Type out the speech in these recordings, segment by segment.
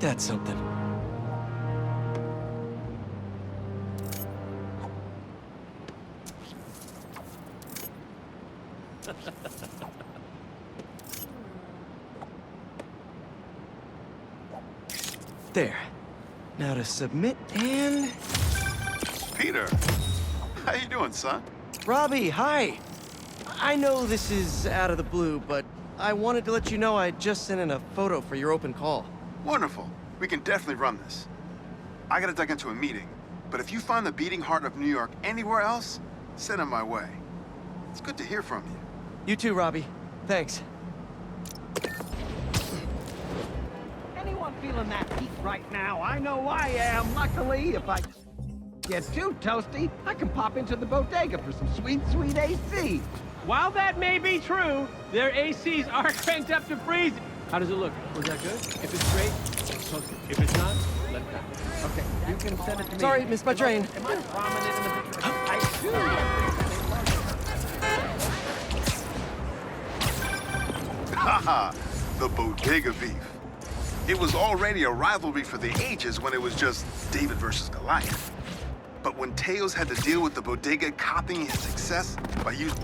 that something? There. Now to submit and... Peter! How you doing, son? Robbie, hi! I know this is out of the blue, but I wanted to let you know I just sent in a photo for your open call. Wonderful. We can definitely run this. I gotta duck into a meeting, but if you find the beating heart of New York anywhere else, send him my way. It's good to hear from you. You too, Robbie. Thanks. Anyone feeling that heat right now? I know I am. Luckily, if I get too toasty, I can pop into the bodega for some sweet, sweet AC. While that may be true, their ACs are cranked up to freezing. How does it look? Was that good? If it's great, toast it. If it's not, let it go. Okay, you can send it to me. Sorry, missed my train. Am I prominent in the picture? I do. Haha, the Bodega Beef. It was already a rivalry for the ages when it was just David versus Goliath. But when Teos had to deal with the Bodega copying his success by using...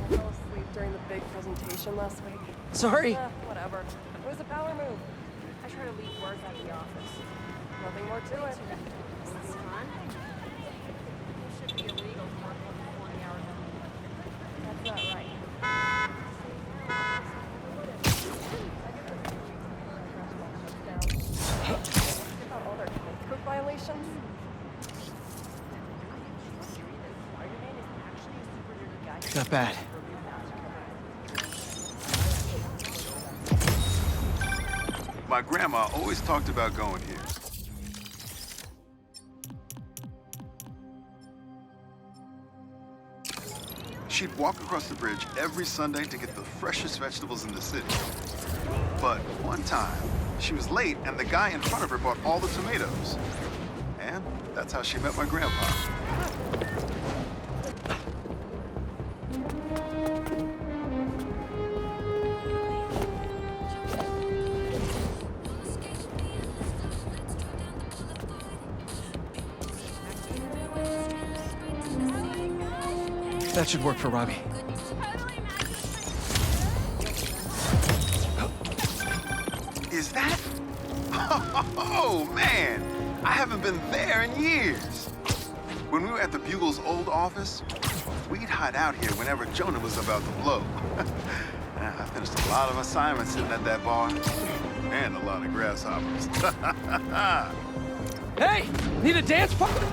I fell asleep during the big presentation last week. Sorry. Whatever. It was a power move. I try to leave work at the office. Nothing more to it. This is fun. It should be illegal to work more than 20 hours a week. That's not right. About all their code violations. Not bad. My grandma always talked about going here. She'd walk across the bridge every Sunday to get the freshest vegetables in the city. But one time, she was late and the guy in front of her bought all the tomatoes. And that's how she met my grandpa. That should work for Robbie. Is that? Oh, man! I haven't been there in years. When we were at the Bugle's old office, we'd hide out here whenever Jonah was about to blow. I finished a lot of assignments sitting at that bar, and a lot of grasshoppers. Hey! Need a dance partner?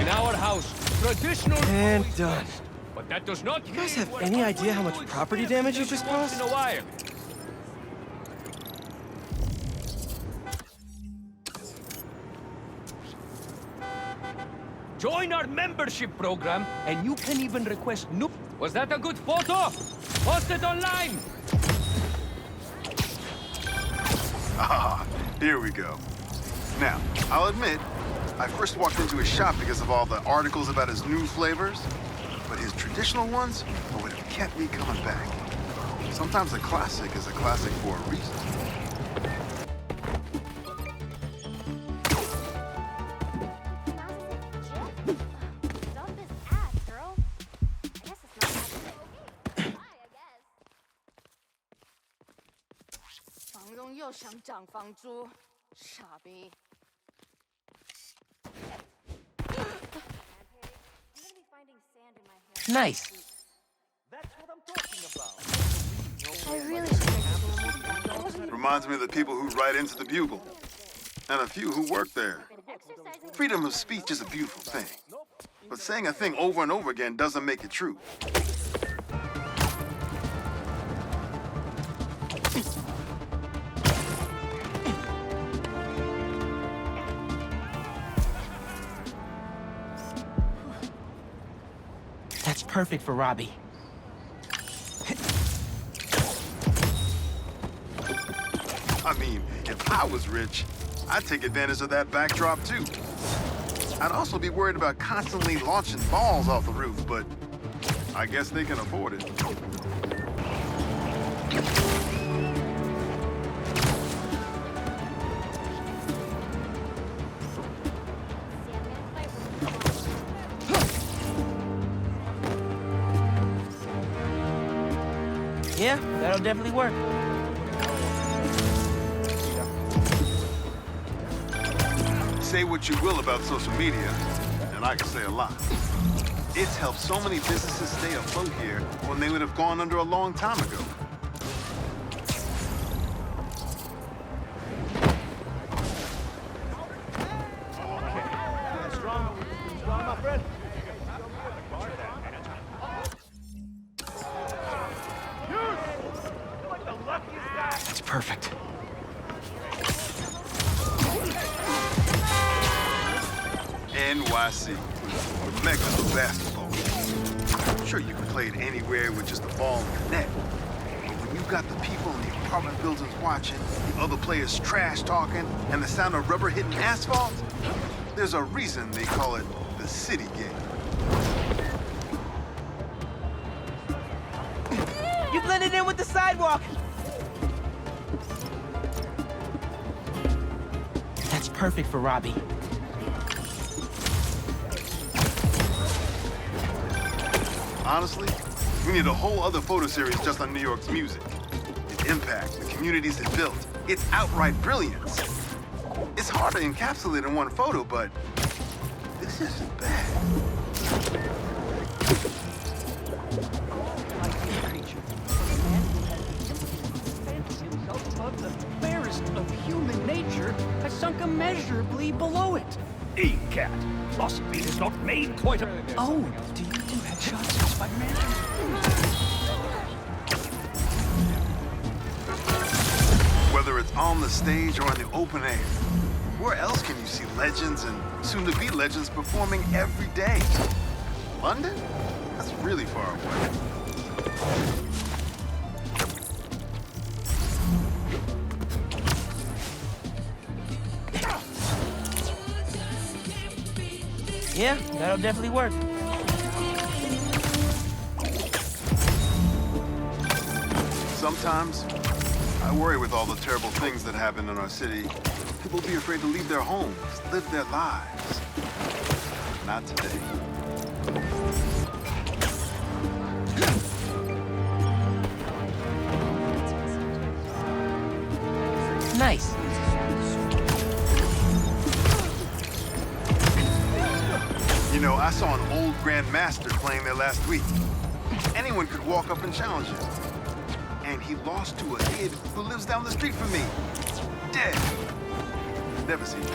In our house, traditional... And done. But that does not... You guys have any idea how much property damage you just caused? In a while. Join our membership program, and you can even request new... Was that a good photo? Post it online! Ah, here we go. Now, I'll admit, I first walked into his shop because of all the articles about his new flavors, but his traditional ones are what have kept me coming back. Sometimes a classic is a classic for a reason. Nice. That's what I'm talking about. I really should. Reminds me of the people who write into the Bugle, and a few who work there. Freedom of speech is a beautiful thing, but saying a thing over and over again doesn't make it true. That's perfect for Robbie. I mean, if I was rich, I'd take advantage of that backdrop too. I'd also be worried about constantly launching balls off the roof, but I guess they can afford it. Yeah, that'll definitely work. Say what you will about social media, and I can say a lot. It's helped so many businesses stay afloat here when they would have gone under a long time ago. That's perfect. NYC, the mecca of basketball. Sure, you can play it anywhere with just a ball and a net. But when you've got the people in the apartment buildings watching, the other players trash talking, and the sound of rubber hitting asphalt, there's a reason they call it the city game. You blended in with the sidewalk. That's perfect for Robbie. Honestly, we need a whole other photo series just on New York's music. Its impact, the communities it built, its outright brilliance. It's hard to encapsulate in one photo, but this isn't bad. The fairest of human nature has sunk immeasurably below it. Hey, cat. Philosophy is not made quite a... Oh, do you do headshots, Spider-Man? Whether it's on the stage or in the open air, where else can you see legends and soon-to-be legends performing every day? London? That's really far away. Yeah, that'll definitely work. Sometimes, I worry with all the terrible things that happen in our city. People will be afraid to leave their homes, live their lives. Not today. Nice. You know, I saw an old Grand Master playing there last week. Anyone could walk up and challenge him. And he lost to a kid who lives down the street from me. Dead. Never seen him.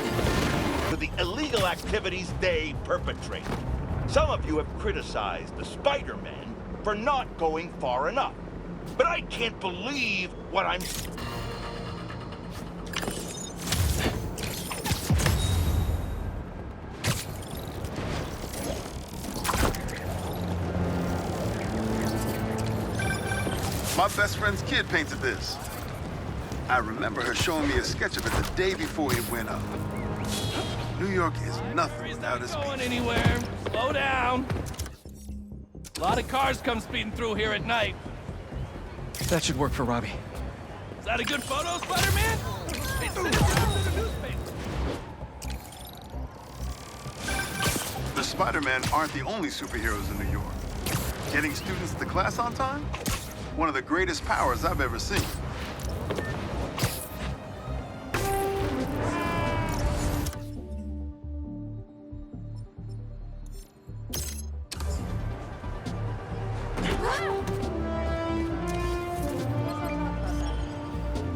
For the illegal activities they perpetrate. Some of you have criticized the Spider-Man for not going far enough. But I can't believe what I'm... My best friend's kid painted this. I remember her showing me a sketch of it the day before it went up. New York is nothing without its Going people. anywhere. Slow down. A lot of cars come speeding through here at night. That should work for Robbie. Is that a good photo, Spider-Man? Hey, send it down to the newspaper. The Spider-Man aren't the only superheroes in New York. Getting students to class on time? One of the greatest powers I've ever seen.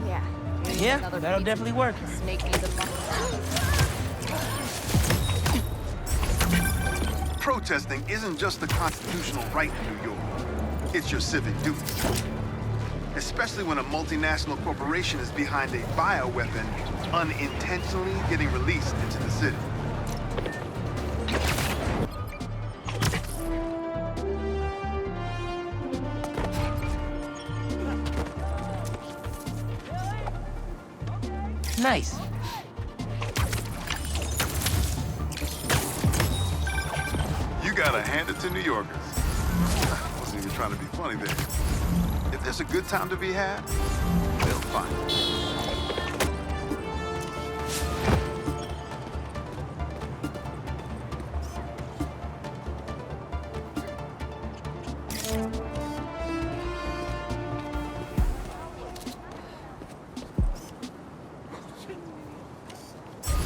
Yeah. Yeah, Another that'll piece. definitely work. Snake needs a bucket. Protesting isn't just a constitutional right in New York. It's your civic duty. Especially when a multinational corporation is behind a bioweapon unintentionally getting released into the city. Nice. gotta hand it to New Yorkers. I wasn't even trying to be funny there. If there's a good time to be had, they'll find it.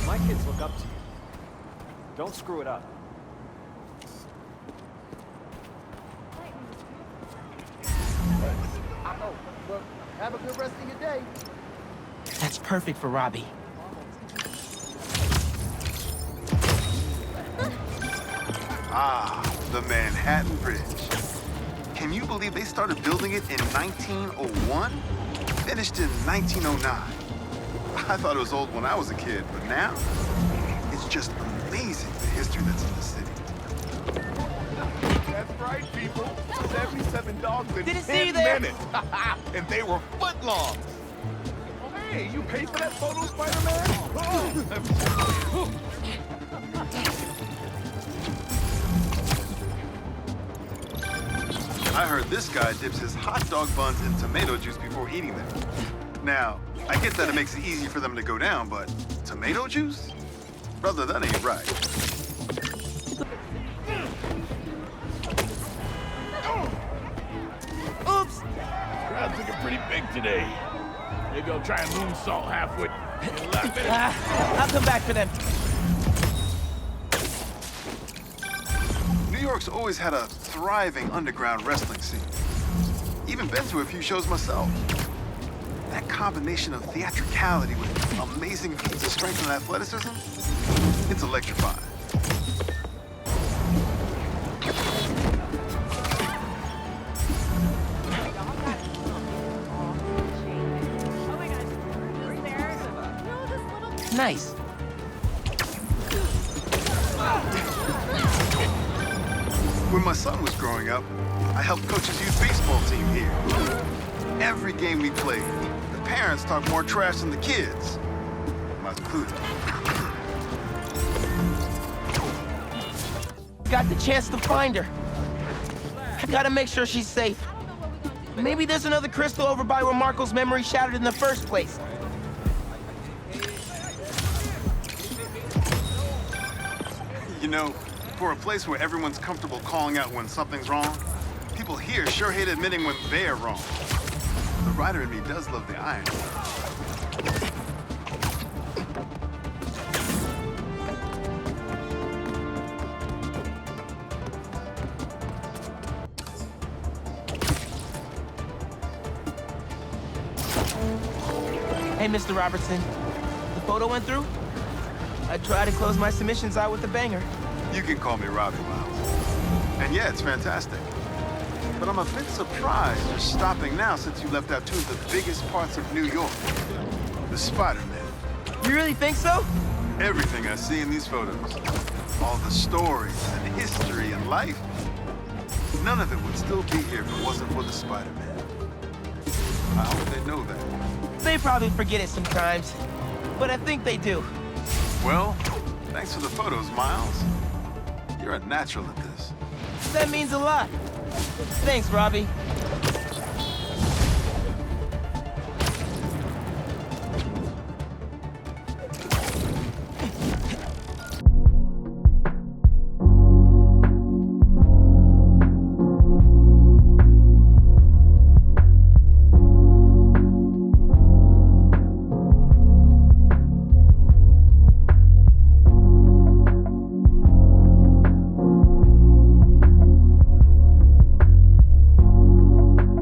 My kids look up to you. Don't screw it up. Well, have a good rest of your day. That's perfect for Robbie. Ah, the Manhattan Bridge. Can you believe they started building it in 1901? Finished in 1909. I thought it was old when I was a kid, but now, it's just amazing the history that's in the city. That's right, people. 77 dogs in Didn't see 10 you there. minutes. And they were foot long. Oh, hey, you paid for that photo, Spider-Man? I heard this guy dips his hot dog buns in tomato juice before eating them. Now, I get that it makes it easy for them to go down, but tomato juice? Brother, that ain't right. Oops! Crowd's looking pretty big today. Maybe I'll try and moonsault halfway. I'll come back for them. New York's always had a thriving underground wrestling scene. Even been to a few shows myself. That combination of theatricality with amazing feats of strength and athleticism, it's electrifying. Nice. When my son was growing up, I helped coach his youth baseball team here. Every game we played, the parents talked more trash than the kids. Myself included. Got the chance to find her. I gotta make sure she's safe. Maybe there's another crystal over by where Marko's memory shattered in the first place. You know, for a place where everyone's comfortable calling out when something's wrong, people here sure hate admitting when they're wrong. The writer in me does love the irony. Hey, Mr. Robertson. The photo went through? I try to close my submissions out with a banger. You can call me Robbie, Miles. And yeah, it's fantastic. But I'm a bit surprised you're stopping now since you left out two of the biggest parts of New York. The Spider-Man. You really think so? Everything I see in these photos. All the stories and history and life. None of it would still be here if it wasn't for the Spider-Man. I hope they know that. They probably forget it sometimes, but I think they do. Well, thanks for the photos, Miles. You're a natural at this. That means a lot. Thanks, Robbie.